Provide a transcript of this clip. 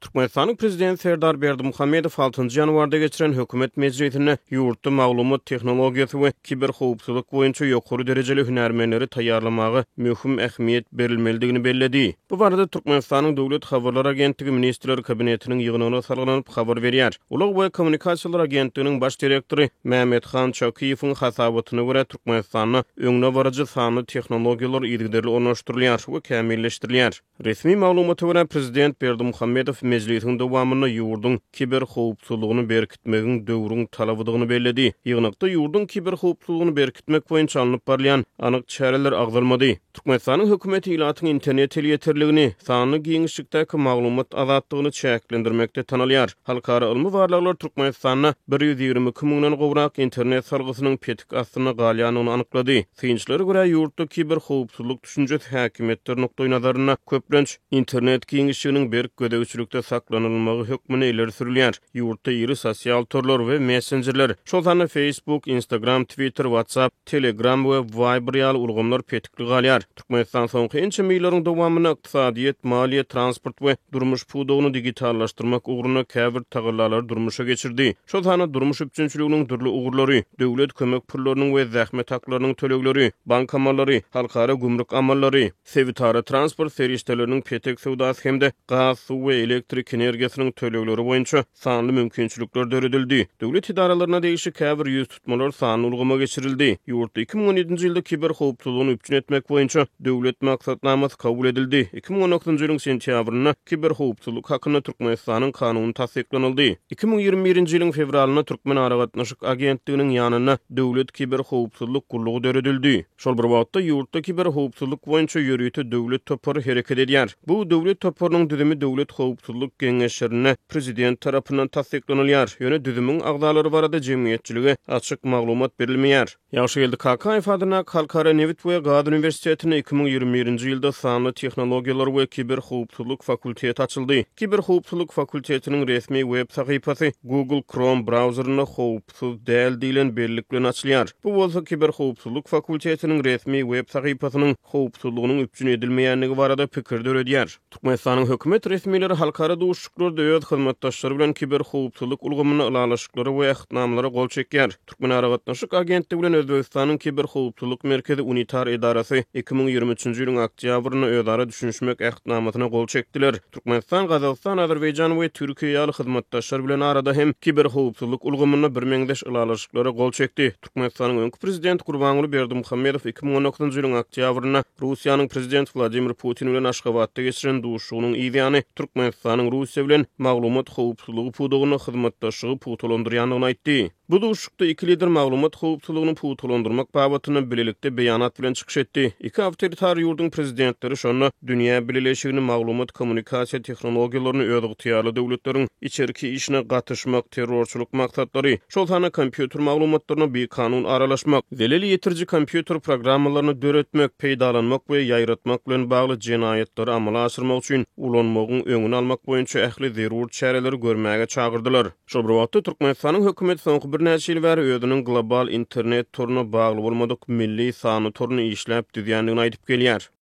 Türkmenistan'ın prezidenti Serdar Berdimuhamedov 6-njy ýanwarda geçiren hökümet mejlisine ýurtda maglumat tehnologiýasy we kiber howpsuzlyk boýunça ýokary derejeli hünärmenleri taýýarlamagy möhüm ähmiýet berilmeligini belledi. Bu barada Türkmenistanyň Döwlet Habarlar Agentligi Ministrler Kabinetiniň ýygynyna sarlanyp habar berýär. Ulug we Kommunikasiýalar Agentliginiň baş direktori Mehmethan Çakiýewiň hasabatyna görä Türkmenistanyň öňüne barajy sany tehnologiýalar ýygyderli ornaşdyrylýar we kämilleşdirilýär. Resmi maglumaty görä prezident Berdimuhamedov mejlisiň dowamyny ýurdun kiber howpsuzlygyny berkitmegiň döwrüň talabydygyny belledi. Ýygnakda ýurdun kiber howpsuzlygyny berkitmek boýunça alınıp barlayan anyk çäreler agdalmady. Türkmenistanyň hökümeti ilatyň internet ýeterligini, sanyny giňişlikdäki maglumat azatlygyny çäklendirmekde tanalýar. Halkara ilmi barlyklar Türkmenistanyň 122 miňden gowrak internet sargysynyň petik astyna galýanyny anyklady. Synçylary görä ýurtda kiber howpsuzlyk düşünjesi häkimetler nokdaý nazaryna köplenç internet giňişliginiň berk gödegçilikde saklanylmagy hökmüne ileri sürülýär. Ýurtda ýyry sosial torlar we messengerler, şolsany Facebook, Instagram, Twitter, WhatsApp, Telegram we Viber ýaly ulgamlar petikli galýar. Türkmenistan soňky ençe meýlerin dowamyny ykdysadyýet, maliýe, transport we durmuş pudugyny digitallaşdyrmak ugruna käbir tagyrlar durmuşa geçirdi. Şolsany durmuş üçinçiliginiň durly ugurlary, döwlet kömek pullarynyň we zähmet haklarynyň tölegleri, bank amalary, halkara gümrük amallary, sevitara transport serişdeleriniň petek sowdasy hemde gaz, su we elektrik energiýasynyň tölegleri boýunça sanly mümkinçilikler döredildi. Döwlet idaralarına değişik käbir ýüz tutmalar sany ulgama geçirildi. Ýurtda 2017-nji ýylda kiber howpsuzlygyny üpçün etmek boýunça döwlet maksatnamasy kabul edildi. 2016-njy ýylyň sentýabryna kiber howpsuzlyk hakyna Türkmenistanyň kanuny tasdiklanyldy. 2021-nji ýylyň fevralyna Türkmen Aragatnaşyk Agentliginiň ýanyna döwlet kiber howpsuzlyk gurlugy döredildi. Şol bir wagtda ýurtda kiber howpsuzlyk boýunça ýörüýte döwlet topary hereket edýär. Bu döwlet toparynyň düzemi döwlet howpsuzlyk geňeşlerine prezident tarapyndan tasdiklanylýar. Ýöne düzümüň agdalary barada jemgyýetçiligi açyk maglumat berilmeýär. Ýaşy geldi KK ifadyna Halkara Nevit we Gad Universitetine 2021-nji ýylda sanly tehnologiýalar we kiber howpsuzlyk fakulteti açyldy. Kiber howpsuzlyk fakultetiniň resmi web sahypasy Google Chrome browseryna howpsuz däl diýilen bellik bilen açylýar. Bu bolsa kiber howpsuzlyk fakultetiniň resmi web sahypasynyň howpsuzlygynyň üpçün edilmeýänligi barada pikir döredýär. Türkmenistanyň hökümet resmileri halkara duşuklarda öz hyzmatdaşlary bilen kiber howpsuzlyk ulgamyny ılalaşyklary we ähtnamlara gol çekýär. Türkmen Aragatnaşyk Agentligi bilen Özbegistanyň kiber howpsuzlyk merkezi unitar edarasy 2023-nji ýylyň oktýabryna özara düşünşmek ähtnamasyna gol çekdiler. Türkmenistan, Gazagystan, Azerbaýjan we Türkiýe ýaly hyzmatdaşlar bilen arada hem kiber howpsuzlyk ulgamyny bir meňdeş ılalaşyklary gol çekdi. Türkmenistanyň öňkü prezident Gurbanuly Berdimuhamedov 2019-njy ýylyň oktýabryna Russiýanyň prezident Vladimir Putin bilen Aşgabatda geçiren duşugynyň ýa-ni Türkmenistanyň Russiýa bilen maglumat howpsuzlygy pudugyny hyzmatdaşlygy putulandyrýandygyny aýtdy. Bu duşukda iki lider maglumat howpsuzlygyny putulandyrmak babatyny bilelikde beýanat bilen çykyş etdi. Iki awtoritar ýurdun prezidentleri şonu dünýä bileşigini maglumat kommunikasiýa tehnologiýalaryny öýdükdiýarly döwletleriň içerki işine gatyşmak, terrorçuluk maksatlary, şolsany kompýuter maglumatlaryna bir kanun aralaşmak, zeleli ýetirji kompýuter programmalaryny döretmek, peýdalanmak we ýaýratmak bilen bagly jenaýetleri amala aşyrmak üçin ulanmagyň öňüni almak boýunça ähli zerur çäreleri görmäge çagyrdylar. Şol bir wagtda Türkmenistanyň hökümeti soňky bir näçe ýyl bäri özüniň global internet toruny bagly bolmadyk milli sany toruny işläp düzýändigini aýdyp gelýär.